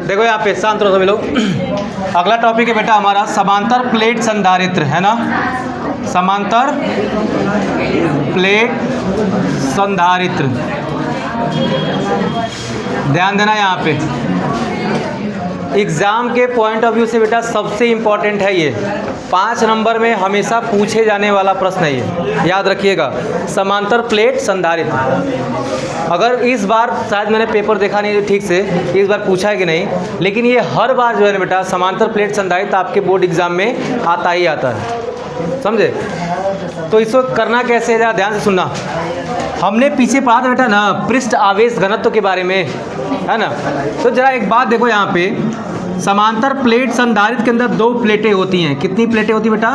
देखो यहाँ पे शांत रहो सभी लोग। अगला टॉपिक है बेटा हमारा समांतर प्लेट संधारित्र, है ना। समांतर प्लेट संधारित्र, ध्यान देना यहाँ पे। एग्ज़ाम के पॉइंट ऑफ व्यू से बेटा सबसे इम्पॉर्टेंट है ये, 5 नंबर में हमेशा पूछे जाने वाला प्रश्न है ये, याद रखिएगा। समांतर प्लेट संधारित्र, अगर इस बार शायद मैंने पेपर देखा नहीं ठीक से, इस बार पूछा है कि नहीं, लेकिन ये हर बार जो है ना बेटा समांतर प्लेट संधारित्र आपके बोर्ड एग्जाम में आता ही आता है, समझे। तो इसको करना कैसे है, ध्यान से सुनना। हमने पीछे पढ़ा था बेटा ना पृष्ठ आवेश घनत्व के बारे में, है ना। तो जरा एक बात देखो यहाँ पे, समांतर प्लेट संधारित्र के अंदर 2 प्लेटें होती हैं। कितनी प्लेटें होती हैं बेटा?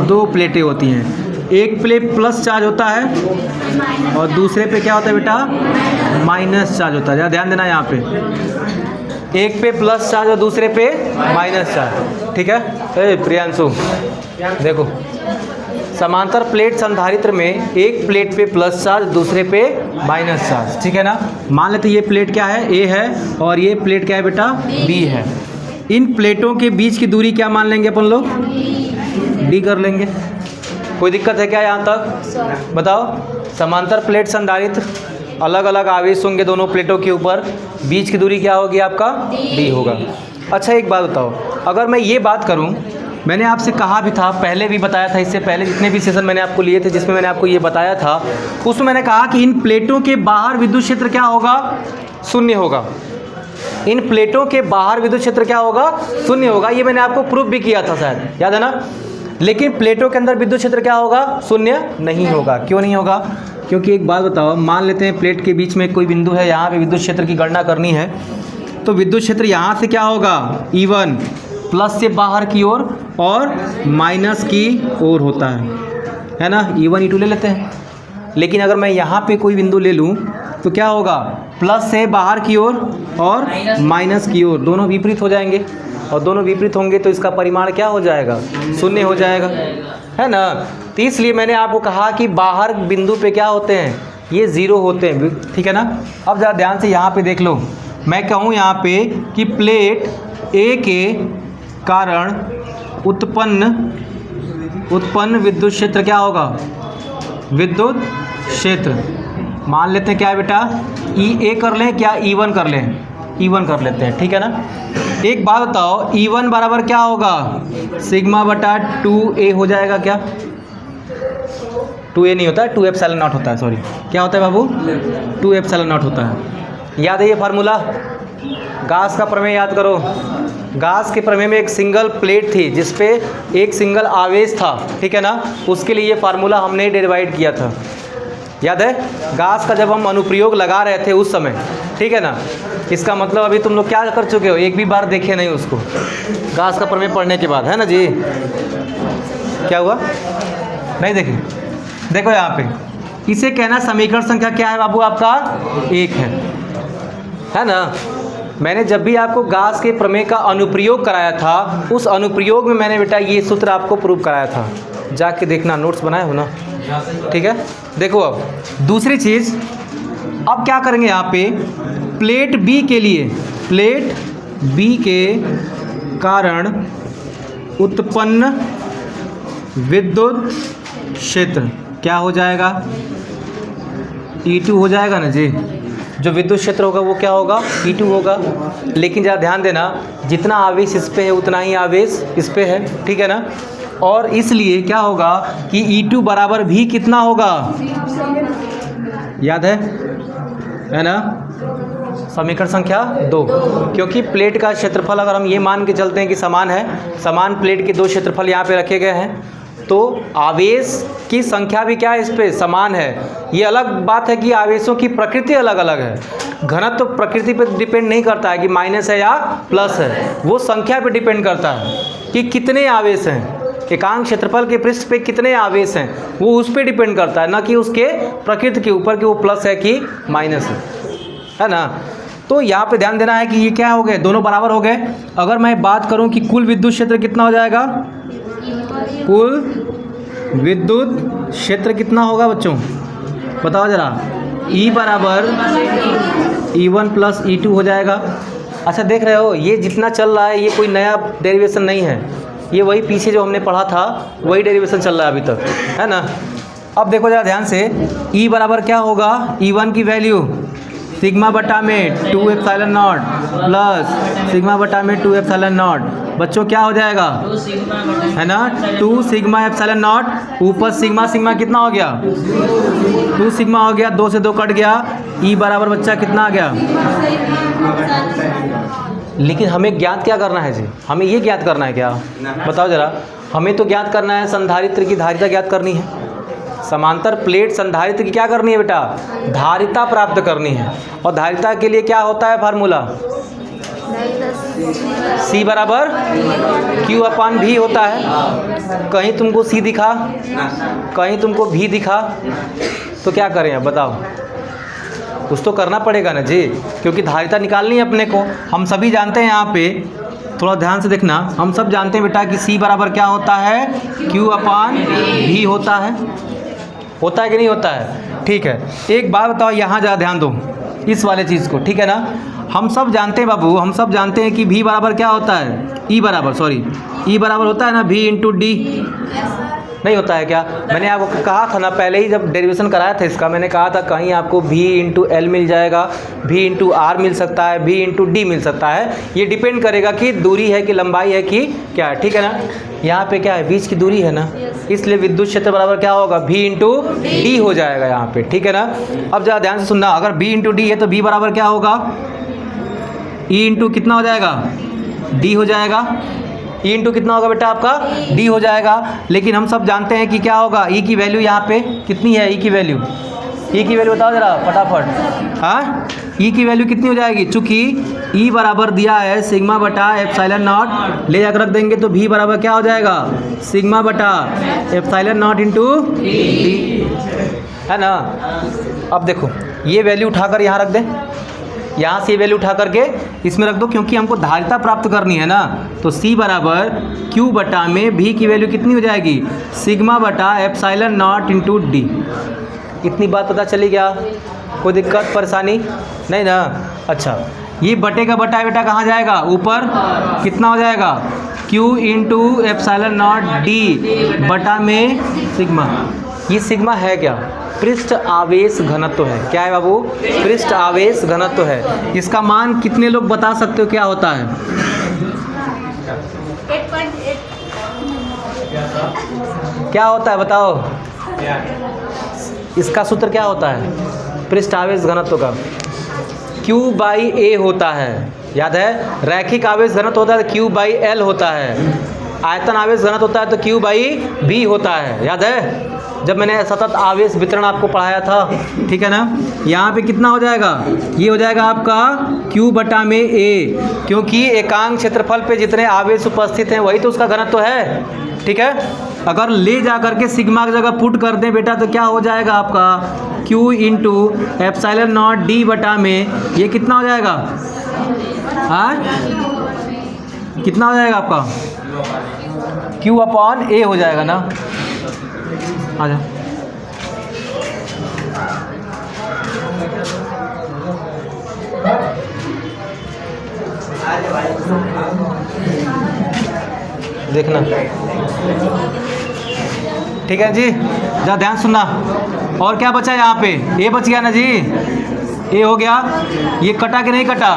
2 प्लेटें होती हैं। एक प्लेट प्लस चार्ज होता है और दूसरे पे क्या होता है बेटा? माइनस चार्ज होता है। जरा ध्यान देना यहाँ पे, एक पे प्लस चार्ज और दूसरे पे माइनस चार्ज, ठीक है। प्रियांशु देखो, समांतर प्लेट संधारित्र में एक प्लेट पे प्लस चार्ज, दूसरे पे माइनस चार्ज, ठीक है ना। मान लेते ये प्लेट क्या है? ए है, और ये प्लेट क्या है बेटा? बी है। इन प्लेटों के बीच की दूरी क्या मान लेंगे अपन लोग? डी कर लेंगे। कोई दिक्कत है क्या यहाँ तक? बताओ। समांतर प्लेट संधारित्र, अलग अलग आवेश होंगे दोनों प्लेटों के ऊपर, बीच की दूरी क्या होगी आपका? डी होगा। अच्छा एक बात बताओ, अगर मैं ये बात करूँ, मैंने आपसे कहा भी था, पहले भी बताया था, इससे पहले जितने भी सेशन मैंने आपको लिए थे जिसमें मैंने आपको ये बताया था, उसमें मैंने कहा कि इन प्लेटों के बाहर विद्युत क्षेत्र क्या होगा? शून्य होगा। इन प्लेटों के बाहर विद्युत क्षेत्र क्या होगा? शून्य होगा। ये मैंने आपको प्रूफ भी किया था शायद, याद है ना। लेकिन प्लेटों के अंदर विद्युत क्षेत्र क्या होगा? शून्य नहीं होगा। क्यों नहीं होगा? क्योंकि एक बात बताओ, मान लेते हैं प्लेट के बीच में कोई बिंदु है, यहाँ पे विद्युत क्षेत्र की गणना करनी है, तो विद्युत क्षेत्र यहाँ से क्या होगा? E1 प्लस से बाहर की ओर और माइनस की ओर होता है ना। E1 E2 ले लेते हैं। लेकिन अगर मैं यहाँ पे कोई बिंदु ले लूँ तो क्या होगा? प्लस से बाहर की ओर और माइनस की ओर, दोनों विपरीत हो जाएंगे, और दोनों विपरीत होंगे तो इसका परिमाण क्या हो जाएगा? शून्य हो जाएगा, है ना। तो इसलिए मैंने आपको कहा कि बाहर बिंदु पे क्या होते हैं? ये 0 होते हैं, ठीक है ना। अब ज़रा ध्यान से यहाँ पे देख लो, मैं कहूँ यहाँ पे कि प्लेट ए के कारण उत्पन्न विद्युत क्षेत्र क्या होगा? विद्युत क्षेत्र मान लेते हैं क्या है बेटा? E A कर लें क्या E1 कर लें? E1 कर लेते हैं, ठीक है ना। एक बात बताओ, E1 बराबर क्या होगा? सिग्मा बटा 2A हो जाएगा क्या? 2A नहीं होता है, 2 एप्सिलॉन नॉट होता है, सॉरी। क्या होता है बाबू? 2 एप्सिलॉन नॉट होता है। याद है ये फार्मूला? गास का प्रमेय याद करो। गास के प्रमेय में एक सिंगल प्लेट थी जिसपे एक सिंगल आवेश था, ठीक है ना। उसके लिए ये फार्मूला हमने डिवाइड किया था, याद है। गास का जब हम अनुप्रयोग लगा रहे थे उस समय, ठीक है ना। इसका मतलब अभी तुम लोग क्या कर चुके हो? एक भी बार देखे नहीं उसको, गास का प्रमेय पढ़ने के बाद, है ना जी। क्या हुआ? नहीं देखे? देखो यहाँ पे, इसे कहना समीकरण संख्या क्या है बाबू आपका? 1 है ना। मैंने जब भी आपको गास के प्रमेय का अनुप्रयोग कराया था, उस अनुप्रयोग में मैंने बेटा ये सूत्र आपको प्रूव कराया था, जाके देखना, नोट्स बनाए हो ना, ठीक है। देखो अब दूसरी चीज़, अब क्या करेंगे यहाँ पे, प्लेट बी के लिए, प्लेट बी के कारण उत्पन्न विद्युत क्षेत्र क्या हो जाएगा? E2 हो जाएगा ना जी। जो विद्युत क्षेत्र होगा वो क्या होगा? E2 होगा। लेकिन ज़रा ध्यान देना, जितना आवेश इस पे है उतना ही आवेश इस पे है, ठीक है ना। और इसलिए क्या होगा कि E2 बराबर भी कितना होगा? याद है ना। समीकरण संख्या 2, क्योंकि प्लेट का क्षेत्रफल अगर हम ये मान के चलते हैं कि समान है, समान प्लेट के 2 क्षेत्रफल यहाँ पे रखे गए हैं, तो आवेश की संख्या भी क्या है? इस पे समान है। ये अलग बात है कि आवेशों की प्रकृति अलग अलग है। घनत्व तो प्रकृति पर डिपेंड नहीं करता है कि माइनस है या प्लस है, वो संख्या पे डिपेंड करता है कि कितने आवेश हैं, एकांक क्षेत्रफल के पृष्ठ पे कितने आवेश हैं, वो उस पर डिपेंड करता है, ना कि उसके प्रकृति के ऊपर कि वो प्लस है कि माइनस है ना। तो यहाँ पे ध्यान देना है कि ये क्या हो गए? दोनों बराबर हो गए। अगर मैं बात करूँ कि कुल विद्युत क्षेत्र कितना हो जाएगा? कुल विद्युत क्षेत्र कितना होगा बच्चों? बताओ जरा। E बराबर E1 प्लस E2 हो जाएगा, अच्छा देख रहे हो, ये जितना चल रहा है ये कोई नया डेरिवेशन नहीं है, ये वही पीछे जो हमने पढ़ा था वही डेरिवेशन चल रहा है अभी तक, है ना। अब देखो जरा ध्यान से, E बराबर क्या होगा, E1 की वैल्यू सिग्मा बटा में 2 एप्सिलॉन नॉट प्लस सिग्मा बटा में 2 एप्सिलॉन नॉट, बच्चों क्या हो जाएगा, है ना, 2 सिग्मा एप्सिलॉन नॉट, ऊपर सिग्मा सिग्मा कितना हो गया, 2 सिग्मा हो गया, 2 से 2 कट गया, E बराबर बच्चा कितना आ गया। लेकिन हमें ज्ञात क्या करना है जी, हमें ये ज्ञात करना है क्या, बताओ ज़रा। हमें तो ज्ञात करना है संधारित्र की धारिता ज्ञात करनी है, समांतर प्लेट संधारित्र की क्या करनी है बेटा, धारिता प्राप्त करनी है। और धारिता के लिए क्या होता है फार्मूला, C बराबर Q अपान V होता है। कहीं तुमको C दिखा, कहीं तुमको V दिखा, तो क्या करें अब बताओ, कुछ तो करना पड़ेगा ना जी, क्योंकि धारिता निकालनी है अपने को। हम सभी जानते हैं, यहाँ पे थोड़ा ध्यान से देखना, हम सब जानते हैं बेटा कि C बराबर क्या होता है, Q अपान V होता है कि नहीं होता है। ठीक है, एक बात बताओ, यहाँ ज़रा ध्यान दो इस वाले चीज़ को, ठीक है ना। हम सब जानते हैं बाबू, हम सब जानते हैं कि V बराबर क्या होता है, E बराबर होता है ना V इंटू डी, नहीं होता है क्या। मैंने आपको कहा था ना पहले ही, जब डेरिवेशन कराया था इसका, मैंने कहा था कहीं आपको V इंटू एल मिल जाएगा, V इंटू आर मिल सकता है, V इंटू डी मिल सकता है। ये डिपेंड करेगा कि दूरी है कि लंबाई है कि क्या है, ठीक है ना। यहाँ पे क्या है, बीच की दूरी है ना, इसलिए विद्युत क्षेत्र बराबर क्या होगा, V इंटू डी हो जाएगा यहाँ पे, ठीक है ना। अब ज़रा ध्यान से सुनना, अगर V इंटू डी है तो V बराबर क्या होगा, E इंटू कितना हो जाएगा, D हो जाएगा। E इंटू कितना होगा बेटा आपका, D हो जाएगा। लेकिन हम सब जानते हैं कि क्या होगा, E की वैल्यू यहाँ पे कितनी है, E की वैल्यू बताओ ज़रा फटाफट, हाँ E की वैल्यू कितनी हो जाएगी, चूँकि E बराबर दिया है सिग्मा बटा एप्सिलॉन नॉट, ले जाकर रख देंगे तो V बराबर क्या हो जाएगा, सिग्मा बटा एप्सिलॉन नॉट इंटू डी, है ना। अब देखो ये वैल्यू उठाकर यहाँ रख दें, यहाँ से वैल्यू उठा करके इसमें रख दो, क्योंकि हमको धारिता प्राप्त करनी है ना। तो C बराबर Q बटा में V की वैल्यू कितनी हो जाएगी, सिग्मा बटा एप्सिलॉन नॉट इंटू डी। इतनी बात पता चली क्या, कोई दिक्कत परेशानी नहीं ना। अच्छा, ये बटे का बटा बेटा कहाँ जाएगा, ऊपर कितना हो जाएगा, Q into epsilon not D बटा में सिग्मा। ये सिग्मा है क्या, पृष्ठ आवेश घनत्व है। क्या है बाबू, पृष्ठ आवेश घनत्व है। इसका मान कितने लोग बता सकते हो क्या होता है, 8.8। क्या होता है बताओ, इसका सूत्र क्या होता है पृष्ठ आवेश घनत्व का, Q बाई ए होता है, याद है। रैखिक आवेश घनत्व होता है Q बाई एल होता है, आयतन आवेश घनत्व होता है तो Q बाई बी होता है, याद है जब मैंने सतत आवेश वितरण आपको पढ़ाया था, ठीक है ना। यहाँ पे कितना हो जाएगा, ये हो जाएगा आपका Q बटा में A, क्योंकि एकांक क्षेत्रफल पे जितने आवेश उपस्थित हैं वही तो उसका घनत्व है, ठीक है। अगर ले जा करके सिग्मा की जगह पुट कर दें बेटा तो क्या हो जाएगा आपका, Q into epsilon not D बटा में, ये कितना हो जाएगा, हाँ कितना हो जाएगा आपका, Q अपॉन A हो जाएगा ना। आ जाओ, देखना, ठीक है जी, जरा ध्यान सुनना। और क्या बचा यहाँ पे, ए बच गया ना जी, ए हो गया। ये कटा कि नहीं कटा,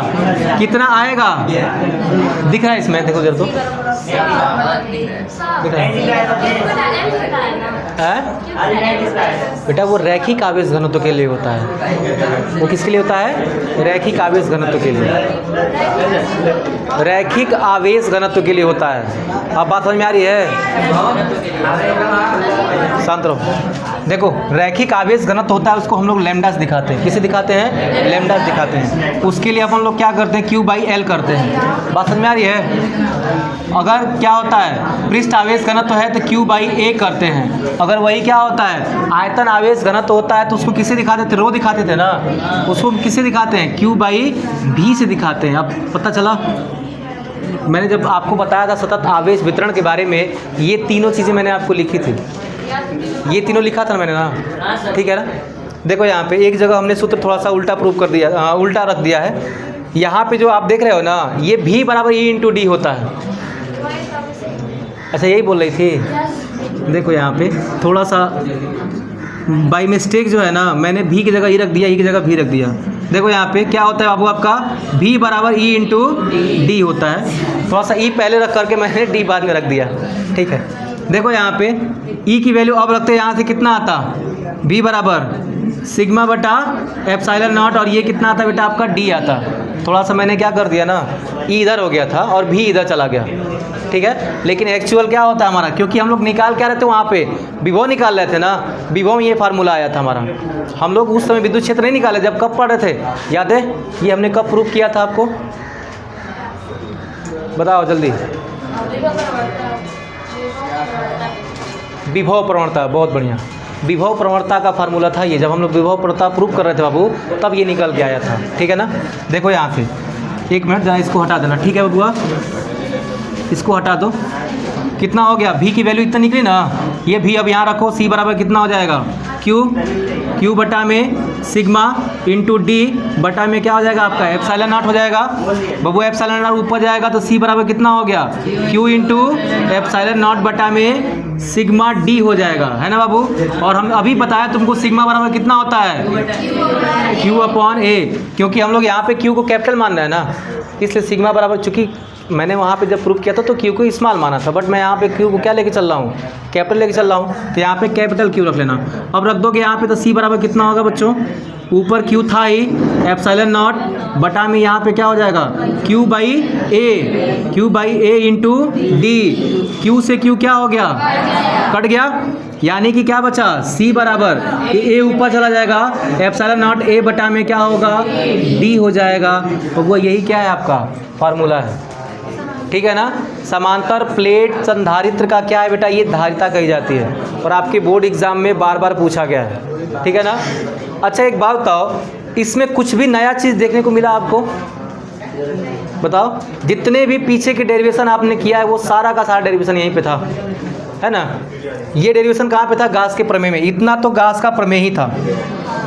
कितना आएगा दिख रहा है इसमें, देखो जरा तो दिख रहा है बेटा, वो रैखिक आवेश घनत्व के लिए होता है। वो किसके लिए होता है, रैखिक आवेश घनत्व के लिए, रैखिक आवेश घनत्व के लिए होता है। अब बात समझ में आ रही है, शांत रहो। देखो रैखिक आवेश घनत्व होता है, उसको हम लोग लैम्डा से दिखाते हैं। किसे दिखाते हैं, लैम्डा से दिखाते हैं। उसके लिए अपन लोग क्या करते हैं, Q बाई एल करते हैं। बात समझ में आ रही है। अगर क्या होता है, पृष्ठ आवेश घनत्व है तो Q बाई ए करते हैं। अगर वही क्या होता है, आयतन आवेश घनत्व होता है तो उसको किसे दिखाते थे, रो दिखाते थे ना, उसको किसे दिखाते हैं, Q बाई भी से दिखाते हैं। अब पता चला, मैंने जब आपको बताया था सतत आवेश वितरण के बारे में, ये तीनों चीज़ें मैंने आपको लिखी थी, ये तीनों लिखा था मैंने ना, ठीक है ना। देखो यहाँ पे एक जगह हमने सूत्र थोड़ा सा उल्टा प्रूव कर दिया, उल्टा रख दिया है। यहाँ पे जो आप देख रहे हो ना, ये V बराबर E इंटू डी होता है। अच्छा यही बोल रही थी। देखो यहाँ पे थोड़ा सा बाई मिस्टेक जो है ना, मैंने V की जगह E रख दिया, E की जगह V रख दिया। देखो यहाँ पे क्या होता है बाबू, आपका V बराबर E इंटू डी होता है। थोड़ा सा E पहले रख करके मैंने D बाद में रख दिया, ठीक है। देखो यहाँ पे E की वैल्यू अब रखते हैं, यहाँ से कितना आता, V बराबर सिग्मा बटा एप्सिलॉन नॉट, और ये कितना आता बेटा आपका D आता। थोड़ा सा मैंने क्या कर दिया ना, E इधर हो गया था और V इधर चला गया, ठीक है। लेकिन एक्चुअल क्या होता है हमारा, क्योंकि हम लोग निकाल क्या रहे थे वहाँ पे, विभव निकाल रहे थे ना, विभव में ये फार्मूला आया था हमारा। हम लोग उस समय विद्युत क्षेत्र नहीं निकाले, जब कब पढ़ रहे थे, याद है? ये हमने कब प्रूफ किया था आपको, बताओ जल्दी। विभव प्रवणता, बहुत बढ़िया। विभव प्रवणता का फार्मूला था ये, जब हम लोग विभव प्रवणता प्रूफ कर रहे थे बाबू, तब ये निकल के आया था, ठीक है ना। देखो यहाँ से 1 मिनट जरा इसको हटा देना, ठीक है बबुआ, इसको हटा दो। कितना हो गया, V की वैल्यू इतना निकली ना, ये V अब यहाँ रखो, C बराबर कितना हो जाएगा, Q बटा में सिग्मा इंटू D बटा में क्या हो जाएगा आपका एप्सिलॉन नॉट हो जाएगा। बबू एप्सिलॉन नॉट ऊपर जाएगा तो C बराबर कितना हो गया, Q इंटू एप्सिलॉन नॉट बटा में सिग्मा D हो जाएगा, है ना बाबू। और हम अभी बताया तुमको सिग्मा बराबर कितना होता है, Q अपॉन A, क्योंकि हम लोग यहाँ पे Q को कैपिटल मान रहे हैं ना, इसलिए सिग्मा बराबर, चूँकि मैंने वहाँ पे जब प्रूफ किया था तो Q को स्मॉल माना था, बट मैं यहाँ पे Q को क्या लेके चल रहा हूँ, कैपिटल लेके चल रहा हूँ, तो यहाँ पे कैपिटल Q रख लेना। अब रख दोगे यहाँ पे तो C बराबर कितना होगा बच्चों, ऊपर Q था ही, एप्सिलॉन नॉट बटा में यहाँ पे क्या हो जाएगा, Q by A into D. Q से Q क्या हो गया, कट गया, यानी कि क्या बचा, C बराबर A ऊपर चला जाएगा, एप्सिलॉन नॉट A बटा में क्या होगा, D हो जाएगा। तो वो यही क्या है आपका फार्मूला है, ठीक है ना। समांतर प्लेट संधारित्र का क्या है बेटा, ये धारिता कही जाती है, और आपके बोर्ड एग्जाम में बार बार पूछा गया है, ठीक है ना। अच्छा एक बात बताओ, इसमें कुछ भी नया चीज़ देखने को मिला आपको, बताओ। जितने भी पीछे के डेरिवेशन आपने किया है वो सारा का सारा डेरिवेशन यहीं पे था, है ना। ये डेरिवेशन कहाँ पे था, गाउस के प्रमेय में। इतना तो गाउस का प्रमेय ही था,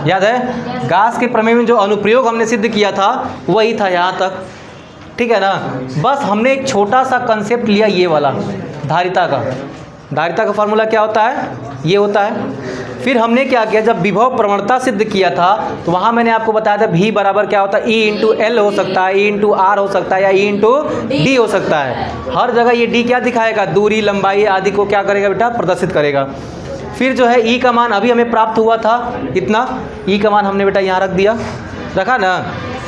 याद है। गाउस के प्रमेय में जो अनुप्रयोग हमने सिद्ध किया था वही था यहाँ तक, ठीक है ना। बस हमने एक छोटा सा कंसेप्ट लिया ये वाला धारिता का। धारिता का फार्मूला क्या होता है, ये होता है। फिर हमने क्या किया, जब विभव प्रवणता सिद्ध किया था तो वहाँ मैंने आपको बताया था V बराबर क्या होता है, E इंटू एल हो सकता है, E इंटू आर हो सकता है, या E इंटू डी हो सकता है। हर जगह ये D क्या दिखाएगा, दूरी, लंबाई आदि को क्या करेगा बेटा, प्रदर्शित करेगा। फिर जो है E का मान अभी हमें प्राप्त हुआ था इतना, E का मान हमने बेटा यहाँ रख दिया, रखा ना।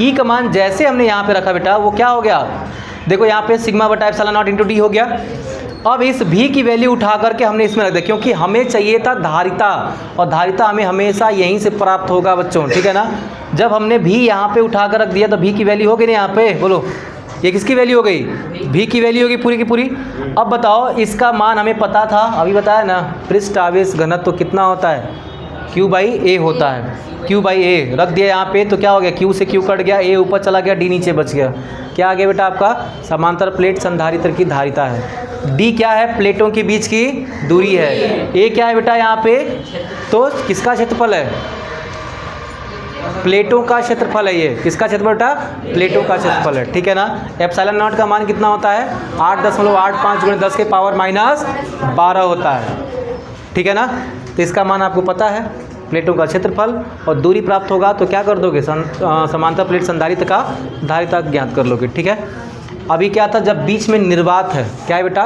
E का मान जैसे हमने यहाँ पे रखा बेटा, वो क्या हो गया, देखो यहाँ पे सिग्मा बटा एप्सिलॉन नॉट इंटू डी हो गया। अब इस V की वैल्यू उठा करके हमने इसमें रख दिया, क्योंकि हमें चाहिए था धारिता, और धारिता हमें हमेशा यहीं से प्राप्त होगा बच्चों, ठीक है ना। जब हमने V यहाँ पे उठा कर रख दिया तो V की वैल्यू हो गई ना यहाँ पे, बोलो ये किसकी वैल्यू हो गई, V की वैल्यू होगी पूरी की पूरी। अब बताओ इसका मान हमें पता था, अभी बताया ना, पृष्ठ आवेश घनत्व तो कितना होता है, Q बाई A होता है, Q बाई A रख दिया यहाँ पे, तो क्या हो गया, Q से Q कट गया, A ऊपर चला गया, D नीचे बच गया। क्या आ गया बेटा आपका, समांतर प्लेट संधारित्र की धारिता है। D क्या है, प्लेटों के बीच की दूरी है। A क्या है बेटा यहाँ पे, तो किसका क्षेत्रफल है, प्लेटों का क्षेत्रफल है। ये किसका क्षेत्रफल बेटा, प्लेटों का क्षेत्रफल है, ठीक है ना। एप्सिलॉन नॉट का मान कितना होता है, 8.85 × 10 के पावर -12 होता है, ठीक है ना। तो इसका मान आपको पता है, प्लेटों का क्षेत्रफल, और दूरी प्राप्त होगा तो क्या कर दोगे, समांतर प्लेट संधारित्र का धारिता ज्ञात कर लोगे, ठीक है। अभी क्या था, जब बीच में निर्वात है, क्या है बेटा,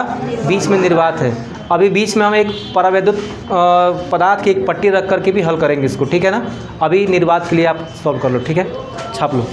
बीच में निर्वात है। अभी बीच में हम एक परावैद्युत पदार्थ की एक पट्टी रख करके भी हल करेंगे इसको, ठीक है ना। अभी निर्वात के लिए आप सॉल्व कर लो, ठीक है, छाप लो।